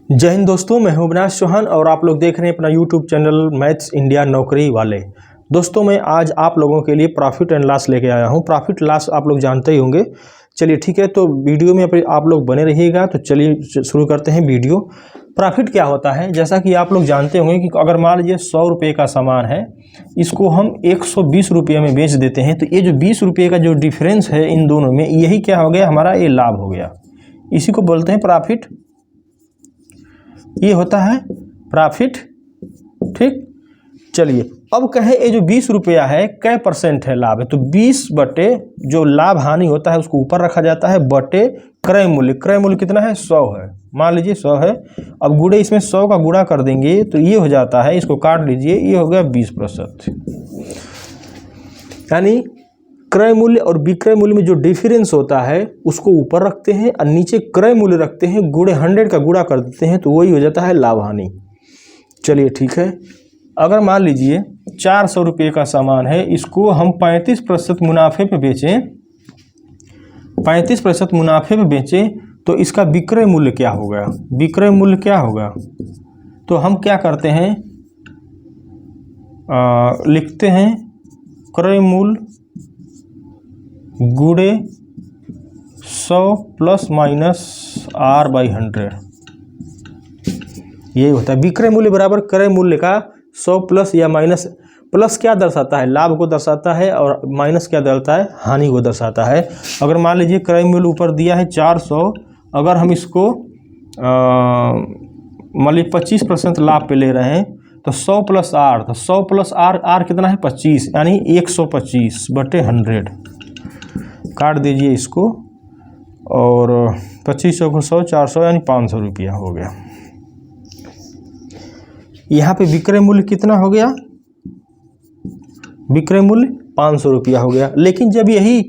जय हिंद दोस्तों, मैं हूं अविनाश चौहान और आप लोग देख रहे हैं अपना यूट्यूब चैनल मैथ्स इंडिया नौकरी वाले। दोस्तों मैं आज आप लोगों के लिए प्रॉफिट एंड लॉस लेके आया हूं। प्रॉफिट लॉस आप लोग जानते ही होंगे। चलिए ठीक है, तो वीडियो में आप लोग बने रहिएगा। तो चलिए शुरू करते हैं वीडियो। प्रॉफिट क्या होता है, जैसा कि आप लोग जानते होंगे कि अगर मान लीजिए 100 रुपये का सामान है, इसको हम 120 रुपये में बेच देते हैं, तो ये जो 20 रुपये का जो डिफरेंस है इन दोनों में, यही क्या हो गया, हमारा ये लाभ हो गया। इसी को बोलते हैं प्रॉफिट। ये होता है प्रॉफिट। ठीक, चलिए अब कहें ये जो 20 रुपया है कै परसेंट है लाभ है, तो 20 बटे जो लाभ हानि होता है उसको ऊपर रखा जाता है बटे क्रय मूल्य। क्रय मूल्य कितना है, 100 है, मान लीजिए 100 है। अब गुणे इसमें 100 का गुणा कर देंगे तो ये हो जाता है, इसको काट लीजिए, ये हो गया 20%। यानी क्रय मूल्य और विक्रय मूल्य में जो डिफरेंस होता है उसको ऊपर रखते हैं और नीचे क्रय मूल्य रखते हैं, गुणे 100 का गुणा कर देते हैं, तो वही हो जाता है लाभ हानि। चलिए ठीक है, अगर मान लीजिए 400 रुपये का सामान है, इसको हम 35% मुनाफे पे बेचें, 35% मुनाफे पे बेचें, तो इसका विक्रय मूल्य क्या होगा, विक्रय मूल्य क्या होगा। तो हम क्या करते हैं, लिखते हैं क्रय मूल्य गुणे 100 प्लस माइनस R/100। यही होता है विक्रय मूल्य बराबर क्रय मूल्य का 100 प्लस या माइनस। प्लस क्या दर्शाता है, लाभ को दर्शाता है, और माइनस क्या दर्शाता है, हानि को दर्शाता है। अगर मान लीजिए क्रय मूल्य ऊपर दिया है 400, अगर हम इसको मान लीजिए 25% लाभ पे ले रहे हैं, तो 100 प्लस R, तो 100 प्लस R कितना है 25, यानी 125 बटे 100। काट दीजिए इसको, और 2500 को 100, 400 यानी 500 रुपया हो गया। यहाँ पे विक्रय मूल्य कितना हो गया, विक्रय मूल्य 500 रुपया हो गया। लेकिन जब यही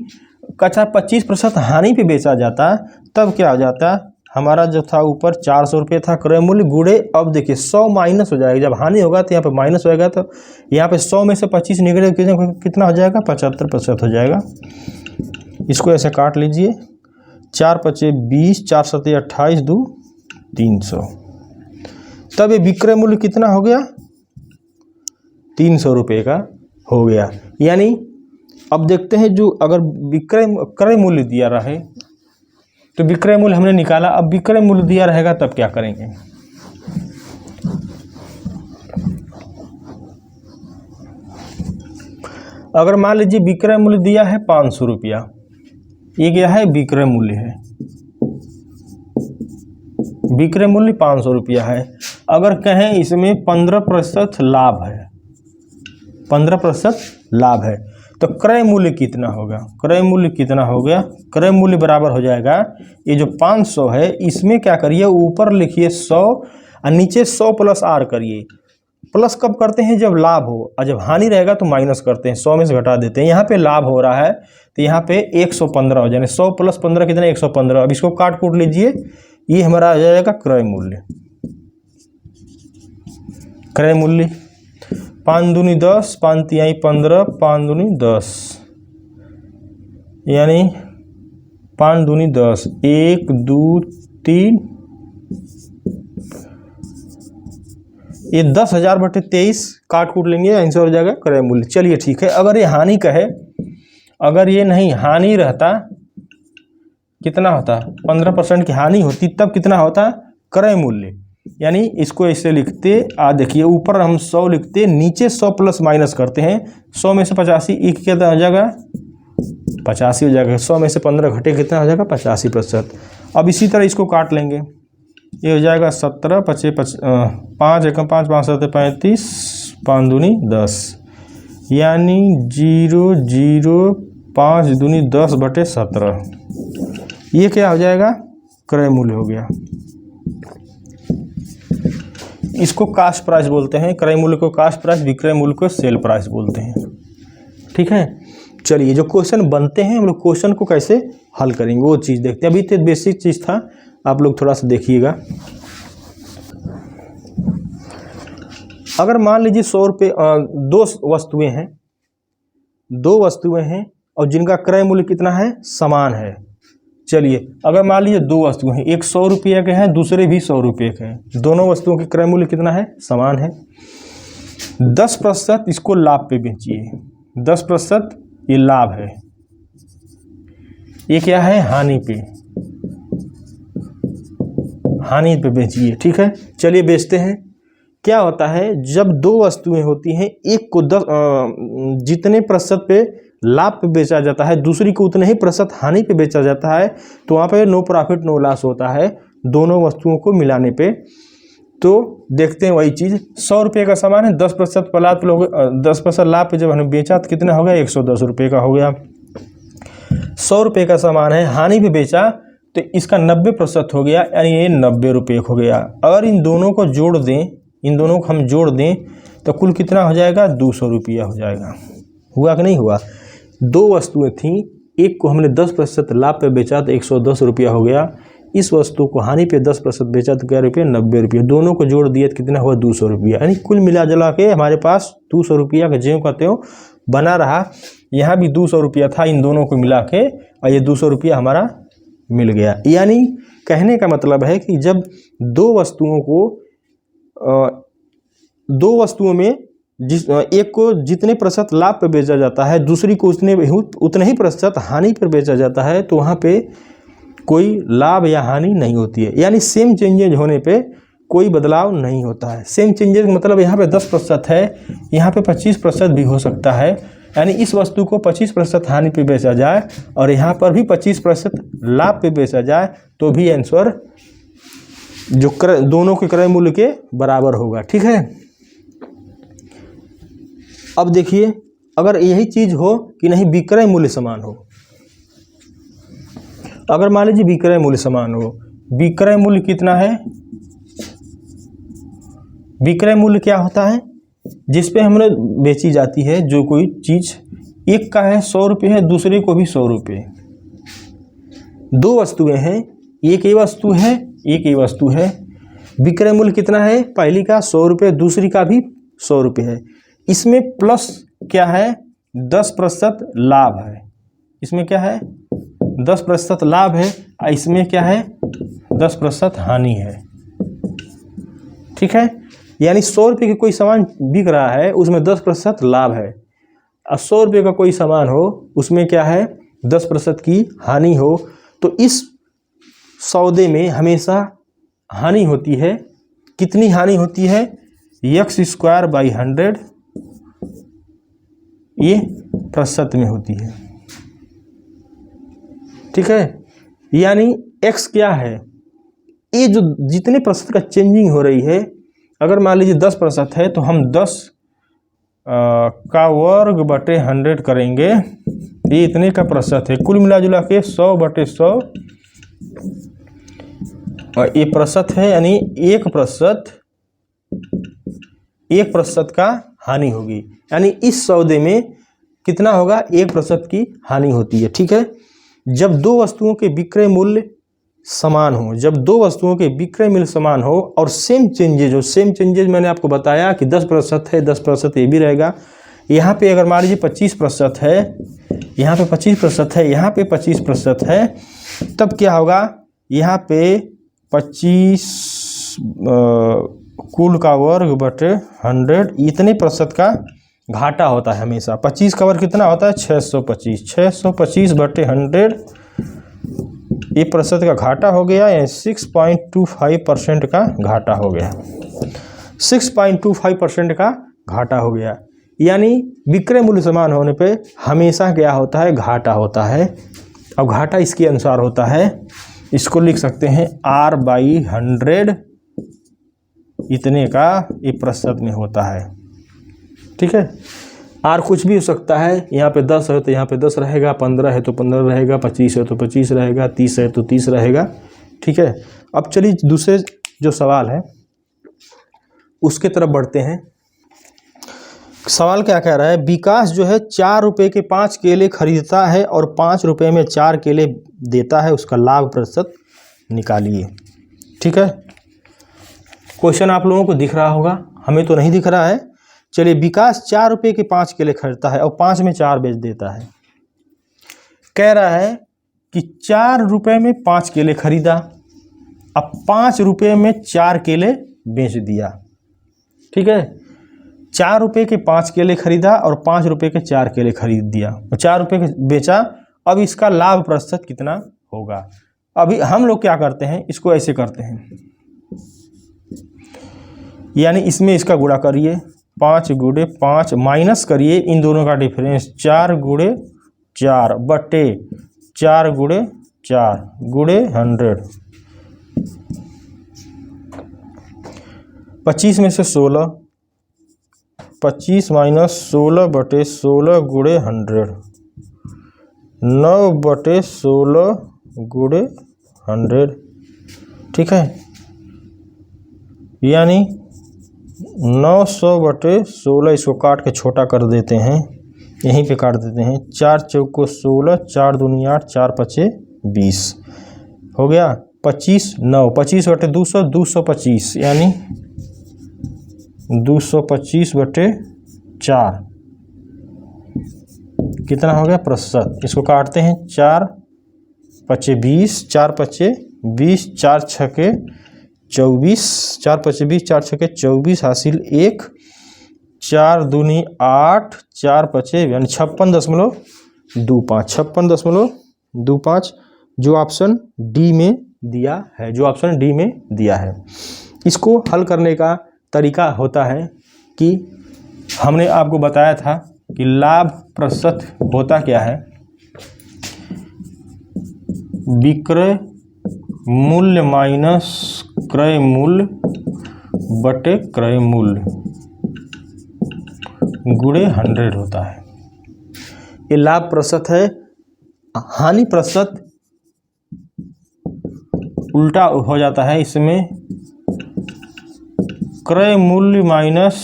कच्चा 25% हानि पे बेचा जाता तब क्या हो जाता, हमारा जो था ऊपर 400 रुपये था क्रय मूल्य, गुणे अब देखिए 100 माइनस हो जाएगा। जब हानि होगा तो यहाँ पे माइनस होएगा, तो यहाँ पे 100 में से 25 निकले कितना हो जाएगा, 75% हो जाएगा। इसको ऐसे काट लीजिए, 4 पचे 20, 4 सते 28, 2 300। तब ये विक्रय मूल्य कितना हो गया, 300 रुपये का हो गया। यानी अब देखते हैं, जो अगर क्रय मूल्य दिया रहे तो विक्रय मूल्य हमने निकाला, अब विक्रय मूल्य दिया रहेगा तब क्या करेंगे। अगर मान लीजिए विक्रय मूल्य दिया है 500 रुपया, ये क्या है, विक्रय मूल्य है, विक्रय मूल्य 500 रुपया है। अगर कहें इसमें 15% लाभ है, 15% लाभ है, तो क्रय मूल्य कितना होगा, क्रय मूल्य कितना हो गया, क्रय मूल्य बराबर हो जाएगा, ये जो 500 है इसमें क्या करिए, ऊपर लिखिए 100 और नीचे 100 प्लस R करिए। प्लस कब करते हैं, जब लाभ हो, और जब हानि रहेगा तो माइनस करते हैं, 100 में से घटा देते हैं। यहाँ पे लाभ हो रहा है तो यहाँ पे 115 हो जाए, 100 प्लस 15 कितना, 115। अब इसको काट कूट लीजिए, ये हमारा आ जाएगा क्रय मूल्य। क्रय मूल्य 5 दूनी 10, 5 तिहाई 15, 5 दूनी 10, यानी 5 दूनी 10, 1 2 3, ये 10,000 बटे 23 काट कूट लेंगे, आंसर हो जाएगा क्रय मूल्य। चलिए ठीक है, अगर ये हानि का है, अगर ये नहीं हानि रहता, कितना होता, 15% की हानि होती, तब कितना होता क्रय मूल्य। यानी इसको ऐसे लिखते, देखिए ऊपर हम 100 लिखते, नीचे 100 प्लस माइनस करते हैं, 100 में से 85, एक कितना हो जाएगा, 85 हो जाएगा। 100 में से 15 घटे कितना हो जाएगा, 85%। अब इसी तरह इसको काट लेंगे, ये हो जाएगा 17 पचे 5 एकम 5, 5 सते 35, 5 दूनी 10, यानी 0 0 5 दूनी 10 बटे 17। ये क्या हो जाएगा, क्रय मूल्य हो गया। इसको कास्ट प्राइस बोलते हैं, क्रय मूल्य को कास्ट प्राइस, विक्रय मूल्य को सेल प्राइस बोलते हैं। ठीक है, चलिए जो क्वेश्चन बनते हैं हम लोग क्वेश्चन को कैसे हल करेंगे वो चीज़ देखते हैं। अभी तो बेसिक चीज़ था, आप लोग थोड़ा सा देखिएगा। अगर मान लीजिए 100 रुपये, 2 वस्तुएं हैं, 2 वस्तुएं हैं और जिनका क्रय मूल्य कितना है, समान है, चलिए अगर मान लीजिए दो वस्तु हैं, एक 100 रुपये के हैं, दूसरे भी 100 रुपये के हैं, दोनों वस्तुओं की क्रय मूल्य कितना है, समान है। 10% इसको लाभ पे बेचिए, 10% ये लाभ है, ये क्या है, हानि पे, हानि पे बेचिए। ठीक है, चलिए बेचते हैं। क्या होता है, जब दो वस्तुएं होती हैं, एक को 10 जितने प्रतिशत पे लाभ पे बेचा जाता है, दूसरी को उतने ही प्रतिशत हानि पे बेचा जाता है, तो वहाँ पे नो प्रॉफिट नो लॉस होता है दोनों वस्तुओं को मिलाने पे। तो देखते हैं वही चीज़, 100 रुपये का सामान है, 10% लाभ, 10% लाभ पे जब हमने बेचा तो कितना हो गया, 110 रुपये का हो गया। 100 रुपये का सामान है, हानि पे बेचा तो इसका 90% हो गया, यानी ये 90 रुपये हो गया। अगर इन दोनों को जोड़ दें, इन दोनों को हम जोड़ दें तो कुल कितना हो जाएगा, 200 रुपया हो जाएगा। हुआ कि नहीं हुआ, दो वस्तुएं थीं, एक को हमने 10% लाभ पे बेचा तो 110 रुपया हो गया, इस वस्तु को हानि पे 10% बेचा तो क्या रुपये, 90 रुपये, दोनों को जोड़ दिए तो कितना हुआ, 200 रुपया। यानी कुल मिला जुला के हमारे पास 200 रुपया का ज्यों का त्यों बना रहा। यहाँ भी 200 रुपया था, इन दोनों को मिला के और ये 200 रुपया हमारा मिल गया। यानी कहने का मतलब है कि जब दो वस्तुओं में एक को जितने प्रतिशत लाभ पे बेचा जाता है, दूसरी को उतने ही प्रतिशत हानि पर बेचा जाता है, तो वहाँ पे कोई लाभ या हानि नहीं होती है। यानी सेम चेंजेज होने पे कोई बदलाव नहीं होता है। सेम चेंजेज मतलब यहाँ पे 10% है, यहाँ पे 25% भी हो सकता है। यानी इस वस्तु को 25% हानि पे बेचा जाए और यहाँ पर भी 25% लाभ पे बेचा जाए तो भी आंसर जो दोनों के क्रय मूल्य के बराबर होगा। ठीक है, अब देखिए अगर यही चीज हो कि नहीं विक्रय मूल्य समान हो, अगर मान लीजिए विक्रय मूल्य समान हो, विक्रय मूल्य कितना है, विक्रय मूल्य क्या होता है, जिसपे हमने बेची जाती है जो कोई चीज, एक का है 100 रुपये है, दूसरे को भी 100 रुपये, दो वस्तुएं हैं, एक ही वस्तु है, एक ही वस्तु है, विक्रय मूल्य कितना है, पहली का 100 रुपये, दूसरी का भी 100 रुपये है। इसमें प्लस क्या है, 10% लाभ है, इसमें क्या है 10% लाभ है, इसमें क्या है 10% हानि है। ठीक है, यानी 100 रुपये की कोई सामान बिक रहा है, उसमें 10% लाभ है, और 100 रुपये का कोई सामान हो उसमें क्या है 10% की हानि हो, तो इस सौदे में हमेशा हानि होती है। कितनी हानि होती है, x²/100, ये प्रतिशत में होती है। ठीक है, यानी x क्या है, ये जो जितने प्रतिशत का चेंजिंग हो रही है, अगर मान लीजिए 10% है तो हम 10 का वर्ग बटे 100 करेंगे, ये इतने का प्रतिशत है, कुल मिला जुला के 100/100 और ये प्रतिशत है, यानी 1% का हानि होगी। यानी इस सौदे में कितना होगा, 1% की हानि होती है। ठीक है, जब दो वस्तुओं के विक्रय मूल्य समान हो, जब दो वस्तुओं के विक्रय मूल्य समान हो और सेम चेंजेज हो, सेम चेंजेज मैंने आपको बताया कि 10% है, 10% ये भी रहेगा। यहाँ पे अगर मान लीजिए 25% है, यहाँ पे 25% है, यहाँ पे 25% है, तब क्या होगा, यहाँ पे 25 कुल का वर्ग बटे 100, इतने प्रतिशत का घाटा होता है हमेशा। 25 का वर्ग कितना होता है, 625, 625/100, ये प्रतिशत का घाटा हो गया, यानी 6.25% का घाटा हो गया, 6.25% का घाटा हो गया। यानी विक्रय मूल्य समान होने पे हमेशा क्या होता है, घाटा होता है। अब घाटा इसके अनुसार होता है, इसको लिख सकते हैं R/100, इतने का ये प्रतिशत में होता है। ठीक है, R कुछ भी हो सकता है, यहाँ पे 10 है तो यहाँ पे 10 रहेगा, 15 है तो 15 रहेगा, 25 है तो 25 रहेगा, 30 है तो 30 रहेगा। ठीक है, अब चलिए दूसरे जो सवाल है उसके तरफ बढ़ते हैं। सवाल क्या कह रहा है, विकास जो है 4 रुपये के 5 केले खरीदता है और 5 रुपये में 4 केले देता है, उसका लाभ प्रतिशत निकालिए। ठीक है, क्वेश्चन आप लोगों को दिख रहा होगा, हमें तो नहीं दिख रहा है। चलिए, विकास 4 रुपये के 5 केले खरीदता है और 5 में 4 बेच देता है। कह रहा है कि 4 रुपये में 5 केले खरीदा, अब 5 रुपये में 4 केले बेच दिया। ठीक है, 4 रुपये के 5 केले खरीदा और 5 रुपये के 4 केले खरीद दिया, 4 रुपये के बेचा। अब इसका लाभ प्रतिशत कितना होगा? अभी हम लोग क्या करते हैं, इसको ऐसे करते हैं, यानी इसमें इसका गुणा करिए, 5 गुणे 5 माइनस करिए इन दोनों का डिफरेंस, 4 गुणे 4 बटे 4 गुणे 4 गुणे 100। 25 में से 16, 25 माइनस 16 बटे 16 गुणे 100, 9 बटे 16 गुणे 100। ठीक है, यानी 900 बटे 16, इसको काट के छोटा कर देते हैं, यहीं पे काट देते हैं, 4 चौको 16, 4 दूनी 8, 4 पचे 20 हो गया। 25 9, 25 बटे 200, 225, यानी 225 बटे 4 कितना हो गया प्रतिशत। इसको काटते हैं, 4 पचे 20, 4 पचे 20, 4 छके 24, 4 पचे 20, 4 छके 24 हासिल 1, 4 दूनी 8, 4 पचे यानी 56.25, 56.25 जो ऑप्शन डी में दिया है, जो ऑप्शन डी में दिया है। इसको हल करने का तरीका होता है कि हमने आपको बताया था कि लाभ प्रतिशत होता क्या है, विक्रय मूल्य माइनस क्रय मूल्य बटे क्रय मूल्य गुणे 100 होता है। ये लाभ प्रतिशत है। हानि प्रतिशत उल्टा हो जाता है, इसमें क्रय मूल्य माइनस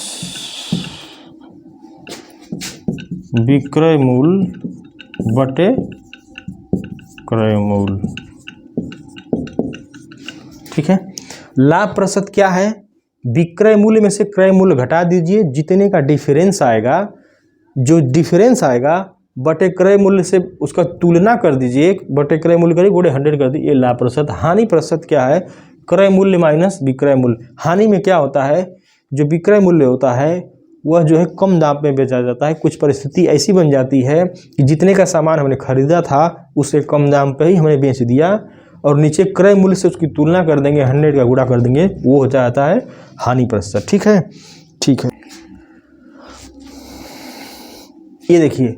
विक्रय मूल्य बटे क्रय मूल्य। ठीक है, लाभ प्रतिशत क्या है, विक्रय मूल्य में से क्रय मूल्य घटा दीजिए, जितने का डिफरेंस आएगा, जो डिफरेंस आएगा बटे क्रय मूल्य से उसका तुलना कर दीजिए, बटे क्रय मूल्य करिए गुणे 100 कर दीजिए, ये लाभ प्रतिशत। हानि प्रतिशत क्या है, क्रय मूल्य माइनस विक्रय मूल्य। हानि में क्या होता है, जो विक्रय मूल्य होता है वह जो है कम दाम में बेचा जाता है। कुछ परिस्थिति ऐसी बन जाती है कि जितने का सामान हमने खरीदा था उससे कम दाम पे ही हमने बेच दिया, और नीचे क्रय मूल्य से उसकी तुलना कर देंगे, 100 का गुणा कर देंगे, वो हो जाता है हानि प्रतिशत। ठीक है, ठीक है। ये देखिए,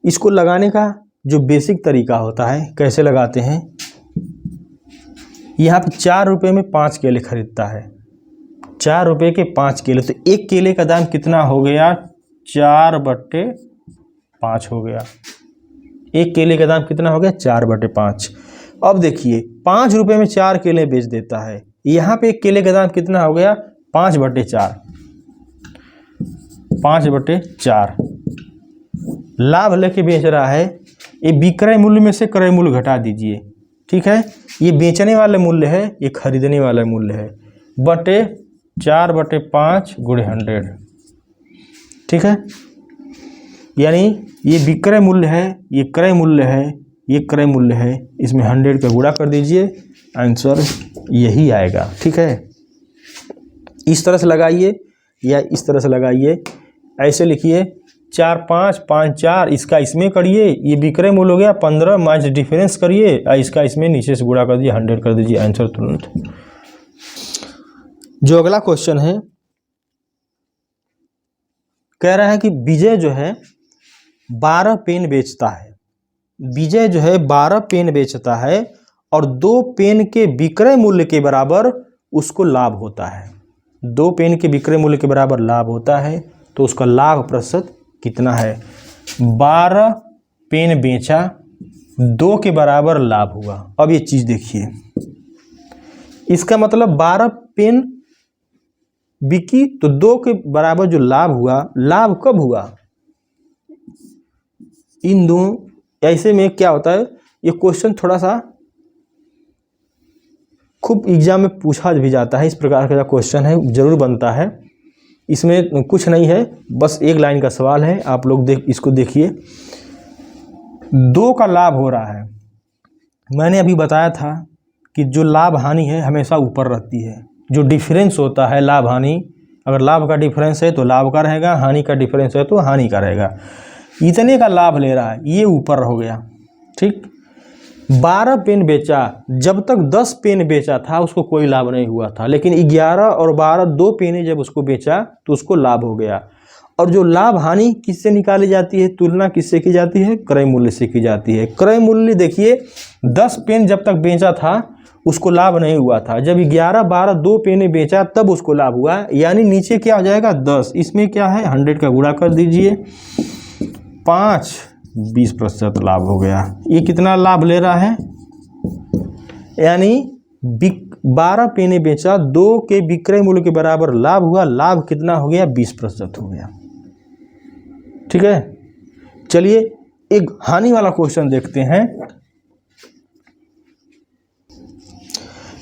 इसको लगाने का जो बेसिक तरीका होता है, कैसे लगाते हैं, यहाँ पे 4 रुपये में 5 केले खरीदता है, 4 रुपये के 5 केले, तो एक केले का दाम कितना हो गया, 4 बटे 5 हो गया। एक केले का दाम कितना हो गया, 4 बटे 5। अब देखिए, 5 रुपये में 4 केले बेच देता है, यहाँ पे एक केले का दाम कितना हो गया, 5 बटे 4, 5 बटे 4 लाभ लेके बेच रहा है। ये विक्रय मूल्य में से क्रय मूल्य घटा दीजिए। ठीक है, ये बेचने वाले मूल्य है, ये खरीदने वाला मूल्य है, बटे 4 बटे 5 गुणे 100। ठीक है, यानी ये विक्रय मूल्य है, ये क्रय मूल्य है, ये क्रय मूल्य है, इसमें 100 का गुणा कर दीजिए, आंसर यही आएगा। ठीक है, इस तरह से लगाइए या इस तरह से लगाइए, ऐसे लिखिए 4 5 5 4, इसका इसमें करिए, ये विक्रय मूल्य हो गया 15 माइनस डिफरेंस करिए, इसका इसमें नीचे से गुणा कर दिए, 100 कर दीजिए, आंसर तुरंत। जो अगला क्वेश्चन है, कह रहा है कि विजय जो है 12 पेन बेचता है, विजय जो है 12 पेन बेचता है और 2 पेन के विक्रय मूल्य के बराबर उसको लाभ होता है। 2 पेन के विक्रय मूल्य के बराबर लाभ होता है, तो उसका लाभ प्रतिशत कितना है। 12 पेन बेचा, 2 के बराबर लाभ हुआ। अब ये चीज़ देखिए, इसका मतलब 12 पेन बिकी तो 2 के बराबर जो लाभ हुआ, लाभ कब हुआ, इन दोनों, ऐसे में क्या होता है, ये क्वेश्चन थोड़ा सा खूब एग्जाम में पूछा भी जाता है, इस प्रकार का क्वेश्चन है, जरूर बनता है। इसमें कुछ नहीं है, बस एक लाइन का सवाल है, आप लोग इसको देखिए। 2 का लाभ हो रहा है, मैंने अभी बताया था कि जो लाभ हानि है हमेशा ऊपर रहती है। जो डिफरेंस होता है लाभ हानि, अगर लाभ का डिफरेंस है तो लाभ का रहेगा, हानि का डिफरेंस है तो हानि का रहेगा। इतने का लाभ ले रहा है, ये ऊपर हो गया। ठीक, 12 पेन बेचा, जब तक 10 पेन बेचा था उसको कोई लाभ नहीं हुआ था, लेकिन 11 और 12 2 पेने जब उसको बेचा तो उसको लाभ हो गया। और जो लाभ हानि किससे निकाली जाती है, तुलना किससे की जाती है, क्रय मूल्य से की जाती है। क्रय मूल्य देखिए 10 पेन जब तक बेचा था उसको लाभ नहीं हुआ था, जब 11 12 2 पेने बेचा तब उसको लाभ हुआ, यानी नीचे क्या हो जाएगा 10, इसमें क्या है 100 का गुणा कर दीजिए, 5 20% लाभ हो गया। ये कितना लाभ ले रहा है, यानी 12 पेने बेचा, 2 के विक्रय मूल्य के बराबर लाभ हुआ, लाभ कितना हो गया 20% हो गया। ठीक है, चलिए एक हानि वाला क्वेश्चन देखते हैं।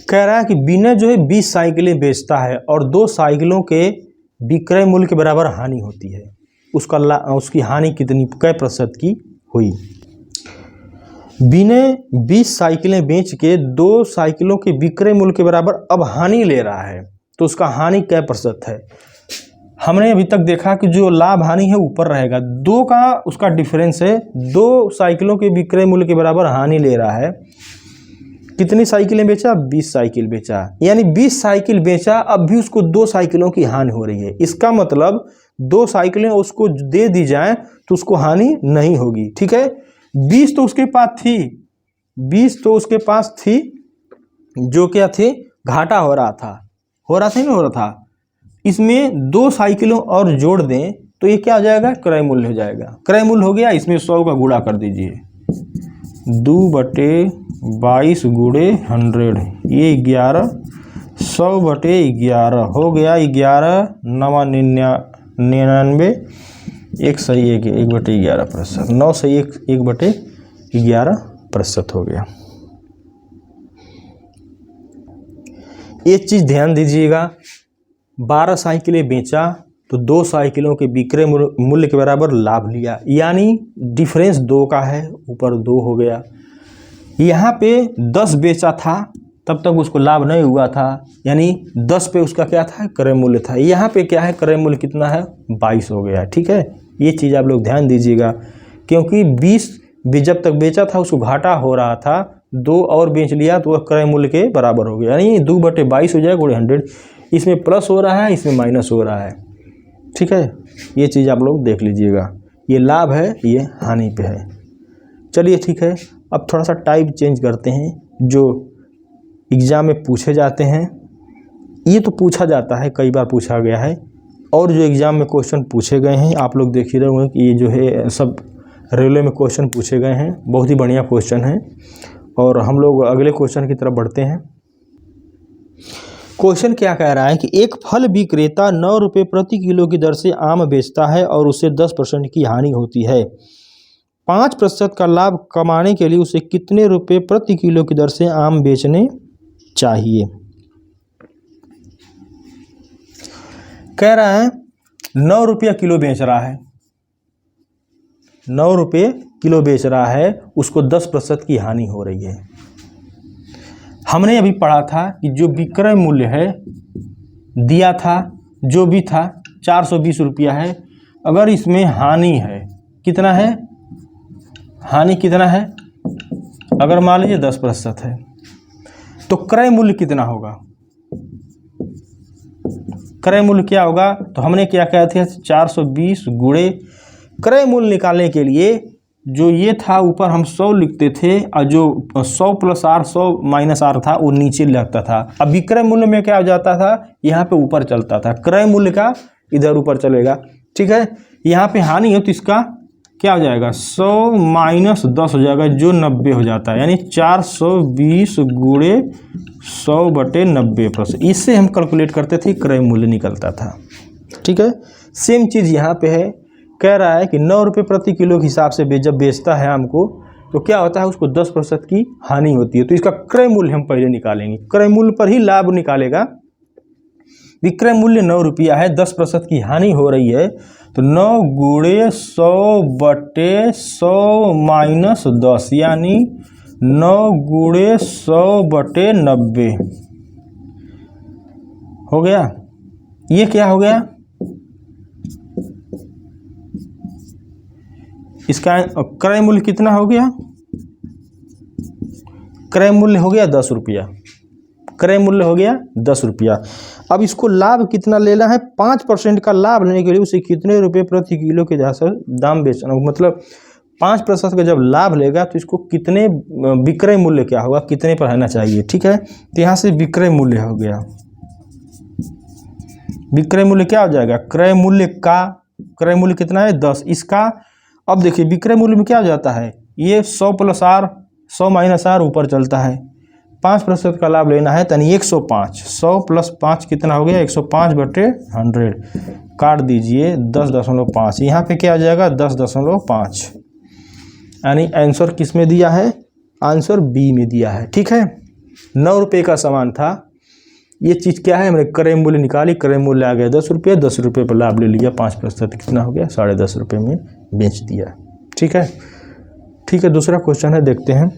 कह रहा है कि विनय जो है 20 साइकिलें बेचता है और 2 साइकिलों के विक्रय मूल्य के बराबर हानि होती है, उसकी हानि कितनी कै प्रतिशत की हुई। विनय 20 साइकिलें बेच के 2 साइकिलों के विक्रय मूल्य के बराबर अब हानि ले रहा है, तो उसका हानि कै प्रतिशत है। हमने अभी तक देखा कि जो लाभ हानि है ऊपर रहेगा, 2 का उसका डिफरेंस है, 2 साइकिलों के विक्रय मूल्य के बराबर हानि ले रहा है। कितनी साइकिलें बेचा, 20 साइकिल बेचा, यानी 20 साइकिल बेचा, अब भी उसको 2 साइकिलों की हानि हो रही है। इसका मतलब 2 साइकिलें उसको दे दी जाए तो उसको हानि नहीं होगी। ठीक है, 20 तो उसके पास थी, 20 तो उसके पास थी, जो क्या थी, घाटा हो रहा था नहीं हो रहा था। इसमें 2 साइकिलों और जोड़ दें तो ये क्या हो जाएगा, क्रय मूल्य हो जाएगा। क्रय मूल्य हो गया, इसमें 100 का गुणा कर दीजिए, 2/22 गुणे 100, ये 11, 100/11 हो गया, 11 9 99, 1 सही 1/11%, 9 सही 1/11% हो गया। एक चीज़ ध्यान दीजिएगा, 12 साइकिलें बेचा तो 2 साइकिलों के विक्रय मूल्य के बराबर लाभ लिया, यानी डिफरेंस 2 का है, ऊपर 2 हो गया। यहाँ पे 10 बेचा था तब तक उसको लाभ नहीं हुआ था, यानी 10 पे उसका क्या था, क्रय मूल्य था। यहाँ पे क्या है, क्रय मूल्य कितना है, 22 हो गया। ठीक है, ये चीज़ आप लोग ध्यान दीजिएगा, क्योंकि 20 भी जब तक बेचा था उसको घाटा हो रहा था, 2 और बेच लिया तो वह क्रय मूल्य के बराबर हो गया, यानी 2/22 हो जाएगा गुणे 100। इसमें प्लस हो रहा है, इसमें माइनस हो रहा है। ठीक है, ये चीज़ आप लोग देख लीजिएगा, ये लाभ है, ये हानि पे है। चलिए ठीक है, अब थोड़ा सा टाइप चेंज करते हैं। जो एग्ज़ाम में पूछे जाते हैं, ये तो पूछा जाता है, कई बार पूछा गया है, और जो एग्ज़ाम में क्वेश्चन पूछे गए हैं आप लोग देख ही रहे होंगे कि ये जो है सब रेलवे में क्वेश्चन पूछे गए हैं, बहुत ही बढ़िया क्वेश्चन है। और हम लोग अगले क्वेश्चन की तरफ बढ़ते हैं। क्वेश्चन क्या कह रहा है कि एक फल विक्रेता 9 रुपये प्रति किलो की दर से आम बेचता है और उससे 10% की हानि होती है। 5% का लाभ कमाने के लिए उसे कितने रुपये प्रति किलो की दर से आम बेचने चाहिए। कह रहा है 9 रुपया किलो बेच रहा है, 9 रुपये किलो बेच रहा है, उसको 10% की हानि हो रही है। हमने अभी पढ़ा था कि जो विक्रय मूल्य है दिया था, जो भी था 420 रुपया है, अगर इसमें हानि है, कितना है, हानि कितना है, अगर मान लीजिए 10% है तो क्रय मूल्य कितना होगा, क्रय मूल्य क्या होगा। तो हमने क्या कहा था, 420 गुणे क्रय मूल्य निकालने के लिए जो ये था ऊपर हम 100 लिखते थे, और जो 100 + r 100 - r था वो नीचे लगता था। अब विक्रय मूल्य में क्या हो जाता था, यहाँ पे ऊपर चलता था, क्रय मूल्य का इधर ऊपर चलेगा। ठीक है, यहाँ पे हानि हो तो इसका क्या हो जाएगा, 100 - 10 हो जाएगा, जो 90 हो जाता है, यानी 420 गुणे 100/90%। इससे हम कैलकुलेट करते थे, क्रय मूल्य निकलता था। ठीक है, सेम चीज़ यहाँ पे है। कह रहा है कि 9 रुपये प्रति किलो के हिसाब से जब बेचता है आम को तो क्या होता है, उसको 10% की हानि होती है। तो इसका क्रय मूल्य हम पहले निकालेंगे, क्रय मूल्य पर ही लाभ निकालेगा। विक्रय मूल्य 9 रुपया है, 10% की हानि हो रही है, तो 9 गुणे 100/100 - 10, यानी 9 गुणे 100/90 हो गया। ये क्या हो गया, इसका क्रय मूल्य कितना हो गया, क्रय मूल्य हो गया 10 रुपया, क्रय मूल्य हो गया 10 रुपया। अब इसको लाभ कितना लेना है, 5% का लाभ लेने के लिए उसे कितने रुपए प्रति किलो के जैसा दाम बेचना, मतलब 5% का जब लाभ लेगा तो इसको कितने, विक्रय मूल्य क्या होगा, कितने पर रहना चाहिए। ठीक है, तो यहाँ से विक्रय मूल्य हो गया, विक्रय मूल्य क्या हो जाएगा, क्रय मूल्य का, क्रय मूल्य कितना है 10, इसका। अब देखिए विक्रय मूल्य में क्या हो जाता है, ये 100 + r 100 - r ऊपर चलता है, 5% का लाभ लेना है, यानी 105, 100 + 5 कितना हो गया, 105/100, काट दीजिए 10.5, यहाँ पे क्या आ जाएगा 10.5, यानी आंसर किस में दिया है, आंसर बी में दिया है। ठीक है, 9 रुपये का सामान था, ये चीज़ क्या है, हमने क्रय मूल्य निकाली, क्रय मूल्य आ गया 10 रुपये, 10 रुपये पर लाभ ले लिया, 5% कितना हो गया, 10.5 रुपये में बेच दिया। ठीक है, ठीक है, दूसरा क्वेश्चन है, देखते हैं।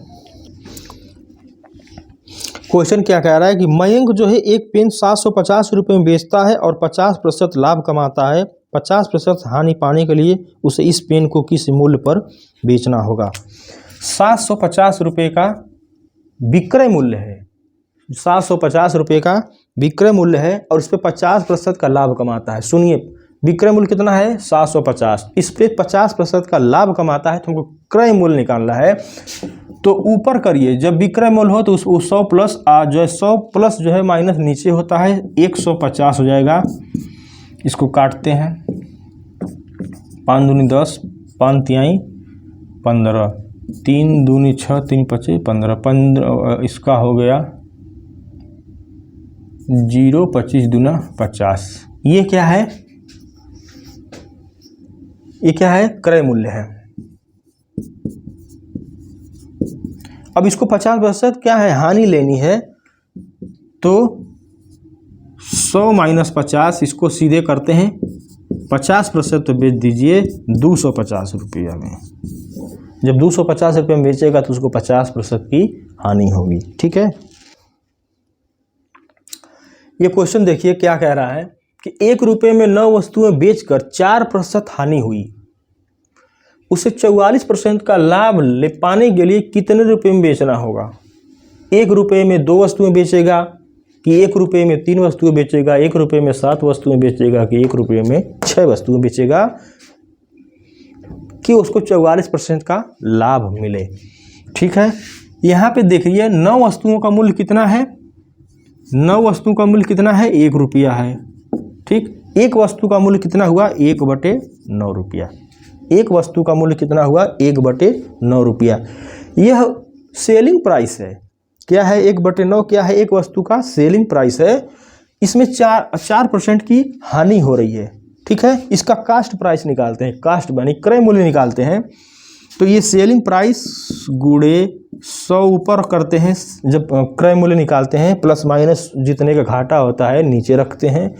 क्वेश्चन क्या कह रहा है कि मयंक जो है एक पेन 750 रुपये में बेचता है और 50% लाभ कमाता है, 50% हानि पाने के लिए उसे इस पेन को किस मूल्य पर बेचना होगा। 750 रुपये का विक्रय मूल्य है, 750 रुपये का विक्रय मूल्य है और इस पर 50% का लाभ कमाता है। सुनिए, विक्रय मूल्य कितना है 750, इस पर 50% का लाभ कमाता है, तो हमको क्रय मूल्य निकालना है। तो ऊपर करिए, जब विक्रय मूल्य हो तो उस 100 प्लस जो है 100 प्लस जो है माइनस नीचे होता है 150 हो जाएगा। इसको काटते हैं, 5 दूनी 10, 5 तिहाई 15, 3 दूनी 6, 3 पचे 15, 15 इसका हो गया 0, 25 दूना 50। ये क्या है, ये क्या है, क्रय मूल्य है। अब इसको 50% क्या है, हानि लेनी है, तो 100 - 50 इसको सीधे करते हैं, 50% तो बेच दीजिए 250 रुपया में। जब 250 रुपये में बेचेगा तो उसको 50% की हानि होगी। ठीक है, ये क्वेश्चन देखिए क्या कह रहा है कि 1 रुपये में 9 वस्तुएं बेचकर 4% हानि हुई, उसे 44% का लाभ ले पाने के लिए कितने रुपए में बेचना होगा। 1 रुपये में 2 वस्तुएं बेचेगा कि 1 रुपये में 3 वस्तुएं बेचेगा, 1 रुपये में 7 वस्तुएं बेचेगा कि 1 रुपये में 6 वस्तुएं बेचेगा कि उसको 44% का लाभ मिले। ठीक है, यहाँ पे देखिए 9 वस्तुओं का मूल्य कितना है, 9 वस्तुओं का मूल्य कितना है, 1 रुपया है। ठीक, एक वस्तु का मूल्य कितना हुआ, 1/9 रुपया। एक वस्तु का मूल्य कितना हुआ, 1/9 रुपया। यह सेलिंग प्राइस है, क्या है 1/9, क्या है एक वस्तु का सेलिंग प्राइस है। इसमें 4% की हानि हो रही है। ठीक है, इसका कास्ट प्राइस निकालते हैं, कास्ट यानी क्रय मूल्य निकालते हैं। तो ये सेलिंग प्राइस गुणे 100 ऊपर करते हैं, जब क्रय मूल्य निकालते हैं, प्लस माइनस जितने का घाटा होता है नीचे रखते हैं,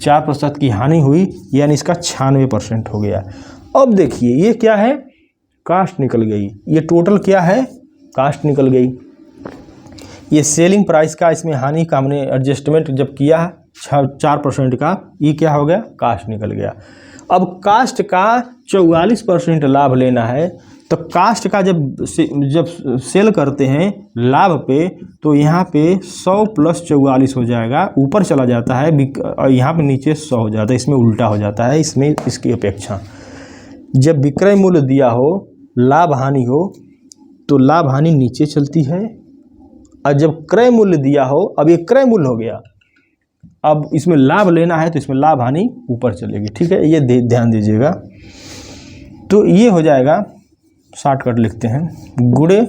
4% की हानि हुई, यानी इसका 96% हो गया। अब देखिए ये क्या है, कास्ट निकल गई, ये टोटल क्या है, कास्ट निकल गई। ये सेलिंग प्राइस का इसमें हानि का हमने एडजस्टमेंट जब किया 4% का, ये क्या हो गया, कास्ट निकल गया। अब कास्ट का 44% लाभ लेना है, तो कास्ट का जब सेल करते हैं लाभ पे, तो यहाँ पे 100 + 44 हो जाएगा, ऊपर चला जाता है और यहाँ पे नीचे 100 हो जाता है, इसमें उल्टा हो जाता है। इसमें इसकी अपेक्षा जब विक्रय मूल्य दिया हो, लाभ हानि हो, तो लाभ हानि नीचे चलती है, और जब क्रय मूल्य दिया हो, अब ये क्रय मूल्य हो गया, अब इसमें लाभ लेना है तो इसमें लाभ हानि ऊपर चलेगी। ठीक है, ये ध्यान दीजिएगा। तो ये हो जाएगा, शॉर्टकट लिखते हैं, गुणे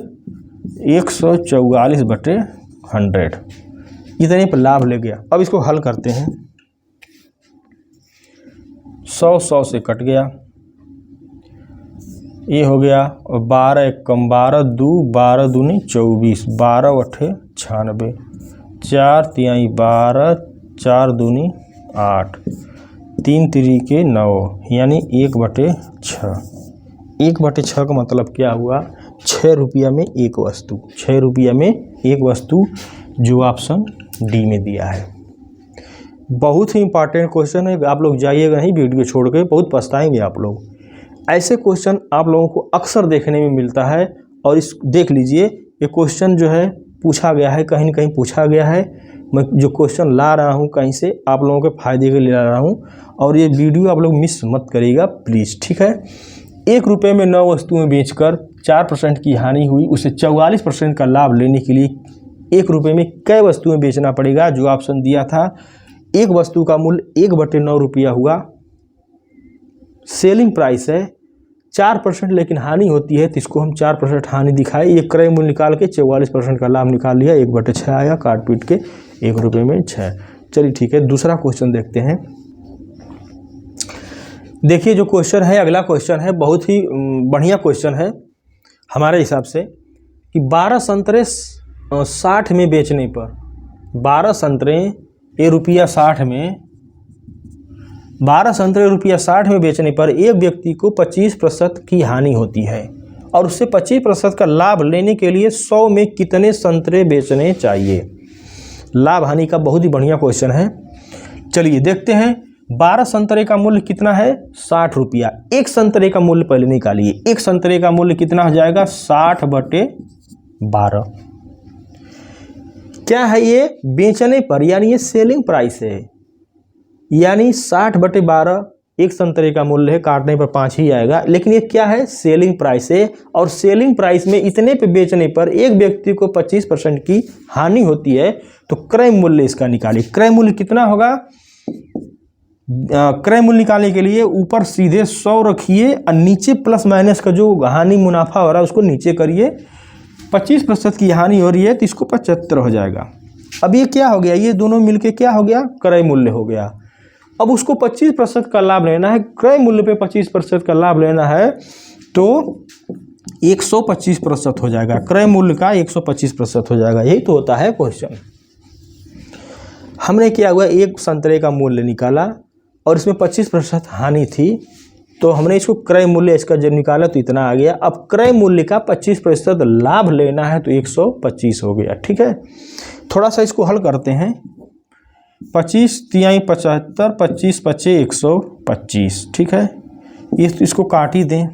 144/100, इतने पर लाभ ले गया। अब इसको हल करते हैं, 100 से कट गया, ये हो गया, और 12 एकम 12 दू 12 दूनी 24, 12 अठे 96, 4 तिहाई 12, 4 दूनी 8, 3 तिरिके 9, यानी 1/6। 1/6 का मतलब क्या हुआ, 6 रुपया में एक वस्तु, 6 रुपया में एक वस्तु, जो ऑप्शन डी में दिया है। बहुत ही इंपॉर्टेंट क्वेश्चन है, आप लोग जाइएगा नहीं वीडियो छोड़ के, बहुत पछताएंगे आप लोग। ऐसे क्वेश्चन आप लोगों को अक्सर देखने में मिलता है, और इस देख लीजिए ये क्वेश्चन जो है पूछा गया है, कहीं न कहीं पूछा गया है। मैं जो क्वेश्चन ला रहा हूँ कहीं से आप लोगों के फ़ायदे के लिए ला रहा हूँ, और ये वीडियो आप लोग मिस मत करिएगा प्लीज़, ठीक है। 1 रुपये में 9 वस्तुएं बेचकर 4% की हानि हुई, उसे 44% का लाभ लेने के लिए 1 रुपये में कै वस्तुएं बेचना पड़ेगा? जो ऑप्शन दिया था, एक वस्तु का मूल्य 1/9 रुपया हुआ, सेलिंग प्राइस है 4%, लेकिन हानि होती है तो इसको हम 4% हानि दिखाए। ये क्रय मूल्य निकाल के 44% का लाभ निकाल लिया, 1/6 आया, काट पीट के 1 रुपये में 6। चलिए ठीक है, दूसरा क्वेश्चन देखते हैं। देखिए जो क्वेश्चन है, अगला क्वेश्चन है, बहुत ही बढ़िया क्वेश्चन है हमारे हिसाब से, कि 12 संतरे 60 में बेचने पर, 12 संतरे ₹60 में, 12 संतरे ₹60 में बेचने पर एक व्यक्ति को 25% की हानि होती है, और उससे 25% का लाभ लेने के लिए 100 में कितने संतरे बेचने चाहिए? लाभ हानि का बहुत ही बढ़िया क्वेश्चन है। चलिए देखते हैं। 12 संतरे का मूल्य कितना है? 60 रुपया। एक संतरे का मूल्य पहले निकालिए। एक संतरे का मूल्य कितना हो जाएगा? 60/12। क्या है ये? बेचने पर, यानी ये सेलिंग प्राइस है, यानी 60/12 एक संतरे का मूल्य है, काटने पर 5 ही आएगा, लेकिन ये क्या है? सेलिंग प्राइस है, और सेलिंग प्राइस में इतने पे बेचने पर एक व्यक्ति को 25% की हानि होती है, तो क्रय मूल्य इसका निकालिए। क्रय मूल्य कितना होगा? क्रय मूल्य निकालने के लिए ऊपर सीधे 100 रखिए, और नीचे प्लस माइनस का जो हानि मुनाफा हो रहा है उसको नीचे करिए। 25% की हानि हो रही है तो इसको 75 हो जाएगा। अब ये क्या हो गया? ये दोनों मिलके क्या हो गया? क्रय मूल्य हो गया। अब उसको 25% का लाभ लेना है, क्रय मूल्य पे 25% का लाभ लेना है, तो 125% हो जाएगा। क्रय मूल्य का 125% हो जाएगा। यही तो होता है क्वेश्चन। हमने क्या हुआ, एक संतरे का मूल्य निकाला और इसमें 25% हानि थी, तो हमने इसको क्रय मूल्य इसका जब निकाला तो इतना आ गया। अब क्रय मूल्य का 25% लाभ लेना है तो 125 हो गया। ठीक है, थोड़ा सा इसको हल करते हैं। 25 तिहाई 75, 25 पचे 125। ठीक है, इसको काट ही दें,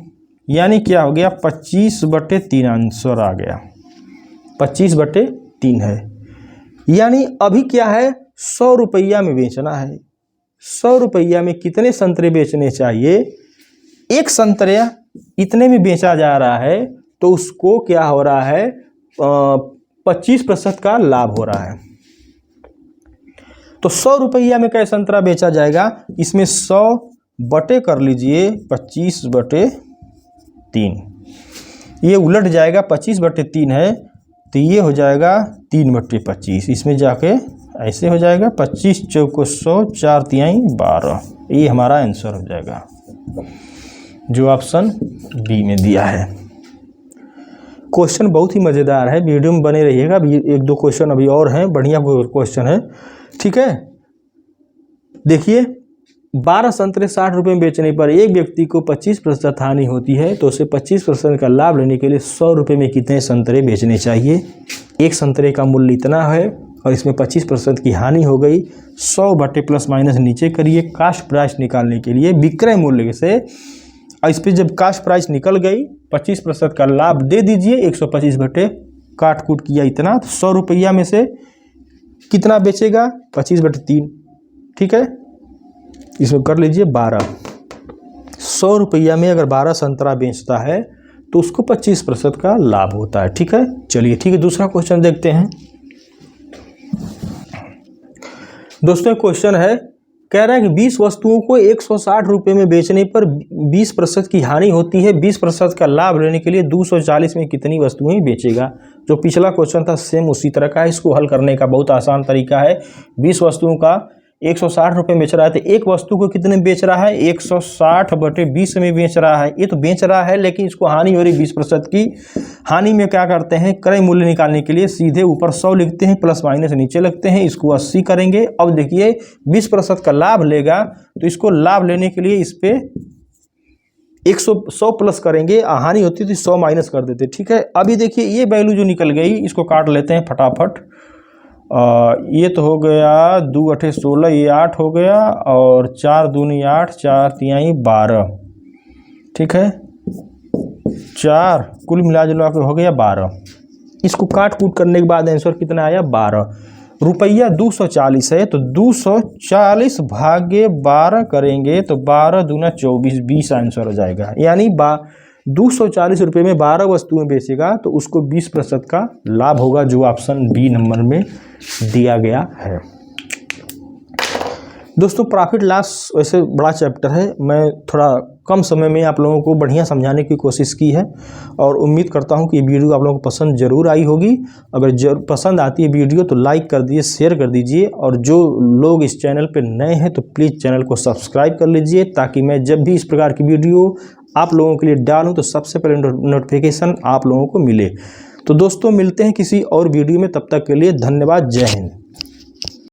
यानी क्या हो गया? 25/3 आंसर आ गया। 25/3 है, यानी अभी क्या है? 100 रुपया में बेचना है। 100 रुपया में कितने संतरे बेचने चाहिए? एक संतरे इतने में बेचा जा रहा है, तो उसको क्या हो रहा है? 25% का लाभ हो रहा है। तो 100 रुपया में क्या संतरा बेचा जाएगा? इसमें 100 बटे कर लीजिए 25/3, ये उलट जाएगा। 25/3 है तो ये हो जाएगा 3/25। इसमें जाके ऐसे हो जाएगा 25 चौको 100, 4 तिहाई 12। ये हमारा आंसर हो जाएगा, जो ऑप्शन बी में दिया है। क्वेश्चन बहुत ही मज़ेदार है, वीडियो में बने रहिएगा। एक दो क्वेश्चन अभी और हैं, बढ़िया क्वेश्चन है। ठीक है, देखिए 12 संतरे 60 रुपये में बेचने पर एक व्यक्ति को 25% हानि होती है, तो उसे 25% का लाभ लेने के लिए 100 रुपये में कितने संतरे बेचने चाहिए? एक संतरे का मूल्य इतना है और इसमें 25% की हानि हो गई। 100 बटे प्लस माइनस नीचे करिए। कास्ट प्राइस निकालने के लिए विक्रय मूल्य से, और इस पर जब कास्ट प्राइस निकल गई 25% का लाभ दे दीजिए। 125 बटे काट कूट किया इतना, तो 100 रुपया में से कितना बेचेगा? 25/3। ठीक है, इसमें कर लीजिए 12। 100 रुपया में अगर 12 संतरा बेचता है तो उसको 25% का लाभ होता है। ठीक है, चलिए ठीक है, दूसरा क्वेश्चन देखते हैं। दोस्तों क्वेश्चन है, कह रहा है कि 20 वस्तुओं को 160 रुपये में बेचने पर 20% की हानि होती है। 20% का लाभ लेने के लिए 240 में कितनी वस्तुएं बेचेगा? जो पिछला क्वेश्चन था सेम उसी तरह का है। इसको हल करने का बहुत आसान तरीका है। 20 वस्तुओं का 160 रुपये बेच रहा है, तो एक वस्तु को कितने बेच रहा है? 160/20 में बेच रहा है। ये तो बेच रहा है, लेकिन इसको हानि हो रही 20% की। हानि में क्या करते हैं? क्रय मूल्य निकालने के लिए सीधे ऊपर 100 लिखते हैं, प्लस माइनस नीचे लगते हैं, इसको 80 करेंगे। अब देखिए 20% का लाभ लेगा, तो इसको लाभ लेने के लिए इस पे 100 प्लस करेंगे, हानि होती थी 100 माइनस कर देते, ठीक है। अभी देखिए ये वैल्यू जो निकल गई, इसको काट लेते हैं फटाफट। ये तो हो गया 2 8 16, ये 8 हो गया, और 4 दूनी 8, 4 तिहाई 12, ठीक है। 4 कुल मिला जुला के हो गया 12। इसको काट कूट करने के बाद आंसर कितना आया 12। रुपया 240 है, तो 240 भागे 12 करेंगे तो 12 दूना 24, 20 आंसर हो जाएगा। यानी 240 रुपये में 12 वस्तुएं बेचेगा तो उसको 20% का लाभ होगा, जो ऑप्शन बी नंबर में दिया गया है। दोस्तों प्रॉफिट लॉस वैसे बड़ा चैप्टर है, मैं थोड़ा कम समय में आप लोगों को बढ़िया समझाने की कोशिश की है, और उम्मीद करता हूं कि ये वीडियो आप लोगों को पसंद जरूर आई होगी। अगर पसंद आती है वीडियो तो लाइक कर दीजिए, शेयर कर दीजिए, और जो लोग इस चैनल पर नए हैं तो प्लीज़ चैनल को सब्सक्राइब कर लीजिए, ताकि मैं जब भी इस प्रकार की वीडियो आप लोगों के लिए डालूँ तो सबसे पहले नोटिफिकेशन आप लोगों को मिले। तो दोस्तों मिलते हैं किसी और वीडियो में, तब तक के लिए धन्यवाद, जय हिंद।